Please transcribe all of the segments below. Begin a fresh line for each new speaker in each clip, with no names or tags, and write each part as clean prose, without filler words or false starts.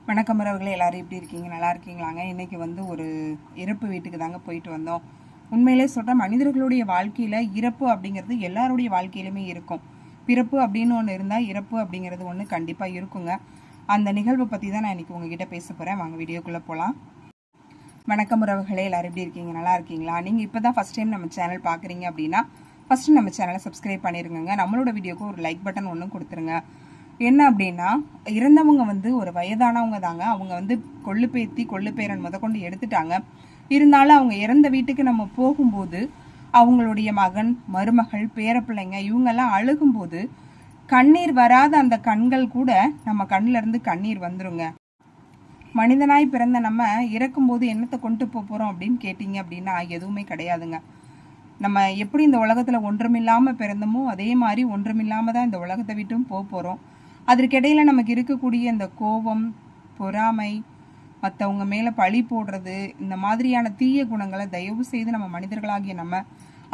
வணக்கம் உறவுகளே, எல்லாரும் எப்படி இருக்கீங்க? நல்லா இருக்கீங்களாங்க? இன்னைக்கு ஒரு இறப்பு வீட்டுக்கு தாங்க போயிட்டு வந்தோம். உண்மையிலே சொல்கிறேன், மனிதர்களுடைய வாழ்க்கையில் இறப்பு அப்படிங்கிறது எல்லாருடைய வாழ்க்கையிலுமே இருக்கும். பிறப்பு அப்படின்னு ஒன்று இருந்தால் இறப்பு அப்படிங்கிறது ஒன்று கண்டிப்பாக இருக்குங்க. அந்த நிகழ்வை பற்றி தான் நான் இன்னைக்கு உங்ககிட்ட பேச போகிறேன். வாங்க வீடியோக்குள்ளே போகலாம். வணக்கம் உறவுகளே, எல்லாரும் எப்படி இருக்கீங்க? நல்லா இருக்கீங்களா? நீங்கள் இப்போ தான் ஃபஸ்ட் டைம் நம்ம சேனல் பார்க்குறீங்க அப்படின்னா ஃபஸ்ட்டு நம்ம சேனலை சப்ஸ்கிரைப் பண்ணிடுங்க. நம்மளோட வீடியோக்கு ஒரு லைக் பட்டன் ஒன்றும் கொடுத்துருங்க. என்ன அப்படின்னா, இறந்தவங்க ஒரு வயதானவங்க தாங்க. அவங்க கொள்ளுப்பேரன் முதற்கொண்டு எடுத்துட்டாங்க. இருந்தாலும் அவங்க இறந்த வீட்டுக்கு நம்ம போகும்போது அவங்களுடைய மகன், மருமகள், பேரப்பிள்ளைங்க இவங்கெல்லாம் அழுகும்போது கண்ணீர் வராத அந்த கண்கள் கூட நம்ம கண்ணில் இருந்து கண்ணீர் வந்துருங்க. மனிதனாய் பிறந்த நம்ம இறக்கும்போது என்னத்தை கொண்டு போகிறோம் அப்படின்னு கேட்டிங்க அப்படின்னா எதுவுமே கிடையாதுங்க. நம்ம எப்படி இந்த உலகத்தில் ஒன்றுமில்லாமல் பிறந்தமோ அதே மாதிரி ஒன்றுமில்லாமல் தான் இந்த உலகத்தை விட்டும் போகிறோம். அதற்கிடையில நமக்கு இருக்கக்கூடிய இந்த கோபம், பொறாமை, மற்றவங்க மேலே பழி போடுறது, இந்த மாதிரியான தீய குணங்களை தயவு செய்து நம்ம மனிதர்களாகிய நம்ம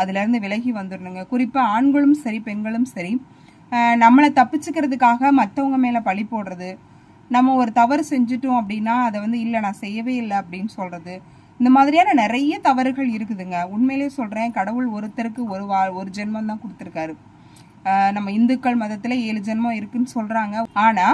அதுலேருந்து விலகி வந்துடணுங்க. குறிப்பாக ஆண்களும் சரி பெண்களும் சரி, நம்மளை தப்பிச்சுக்கிறதுக்காக மற்றவங்க மேலே பழி போடுறது, நம்ம ஒரு தவறு செஞ்சுட்டோம் அப்படின்னா அதை இல்லை நான் செய்யவே இல்லை அப்படின்னு சொல்கிறது, இந்த மாதிரியான நிறைய தவறுகள் இருக்குதுங்க. உண்மையிலே சொல்கிறேன், கடவுள் ஒருத்தருக்கு ஒரு ஜென்மம் தான் கொடுத்துருக்காரு. நம்ம இந்துக்கள் மதத்துல 7 ஜென்மம் இருக்குன்னு சொல்றாங்க. ஆனா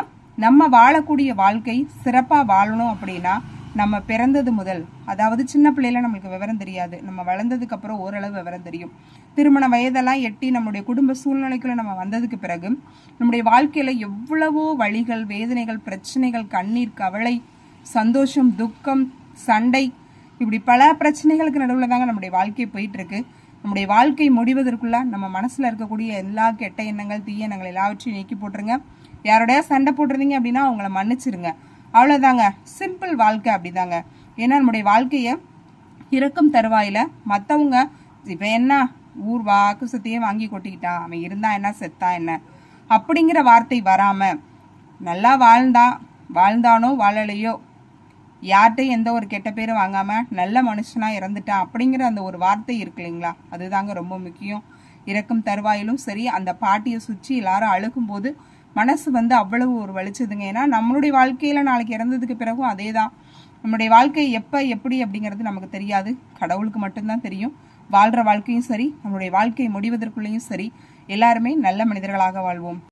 நம்ம வாழக்கூடிய வாழ்க்கை சிறப்பா வாழணும் அப்படின்னா நம்ம பிறந்தது முதல், அதாவது சின்ன பிள்ளையில நம்மளுக்கு விவரம் தெரியாது, நம்ம வளர்ந்ததுக்கு அப்புறம் ஓரளவு விவரம் தெரியும். திருமண வயதெல்லாம் எட்டி நம்முடைய குடும்ப சூழ்நிலைக்குள்ள நம்ம வந்ததுக்கு பிறகு நம்முடைய வாழ்க்கையில எவ்வளவோ வழிகள், வேதனைகள், பிரச்சனைகள், கண்ணீர், கவலை, சந்தோஷம், துக்கம், சண்டை, இப்படி பல பிரச்சனைகளுக்கு நடுவில் தாங்க நம்முடைய வாழ்க்கை போயிட்டு இருக்கு. நம்முடைய வாழ்க்கை முடிவதற்குள்ள நம்ம மனசுல இருக்கக்கூடிய எல்லா கெட்ட எண்ணங்கள், தீய எண்ணங்கள் எல்லாவற்றையும் நீக்கி போட்டுருங்க. யாரோடய சண்டை போட்டுருந்தீங்க அப்படின்னா அவங்கள மன்னிச்சிருங்க. அவ்வளோதாங்க. சிம்பிள் வாழ்க்கை அப்படிதாங்க. ஏன்னா நம்முடைய வாழ்க்கையை இறக்கும் தருவாயில மற்றவங்க இப்போ என்ன ஊர் வாக்கு சத்தையே வாங்கி கொட்டிக்கிட்டான், அவன் இருந்தா என்ன செத்தா என்ன அப்படிங்கிற வார்த்தை வராம, நல்லா வாழ்ந்தானோ வாழலையோ, யார்கிட்டையும் எந்த ஒரு கெட்ட பேரும் வாங்காம நல்ல மனுஷனா இறந்துட்டான் அப்படிங்கிற அந்த ஒரு வார்த்தை இருக்கு இல்லைங்களா, அதுதாங்க ரொம்ப முக்கியம். இறக்கும் தருவாயிலும் சரி, அந்த பாட்டியை சுற்றி எல்லாரும் அழுகும்போது மனசு அவ்வளவு ஒரு வலிச்சதுங்க. ஏன்னா நம்மளுடைய வாழ்க்கையில நாளைக்கு இறந்ததுக்கு பிறகும் அதே தான். நம்மளுடைய வாழ்க்கை எப்போ எப்படி அப்படிங்கிறது நமக்கு தெரியாது, கடவுளுக்கு மட்டும்தான் தெரியும். வாழ்ற வாழ்க்கையும் சரி, நம்மளுடைய வாழ்க்கை முடிவதற்குள்ளேயும் சரி, எல்லாருமே நல்ல மனிதர்களாக வாழ்வோம்.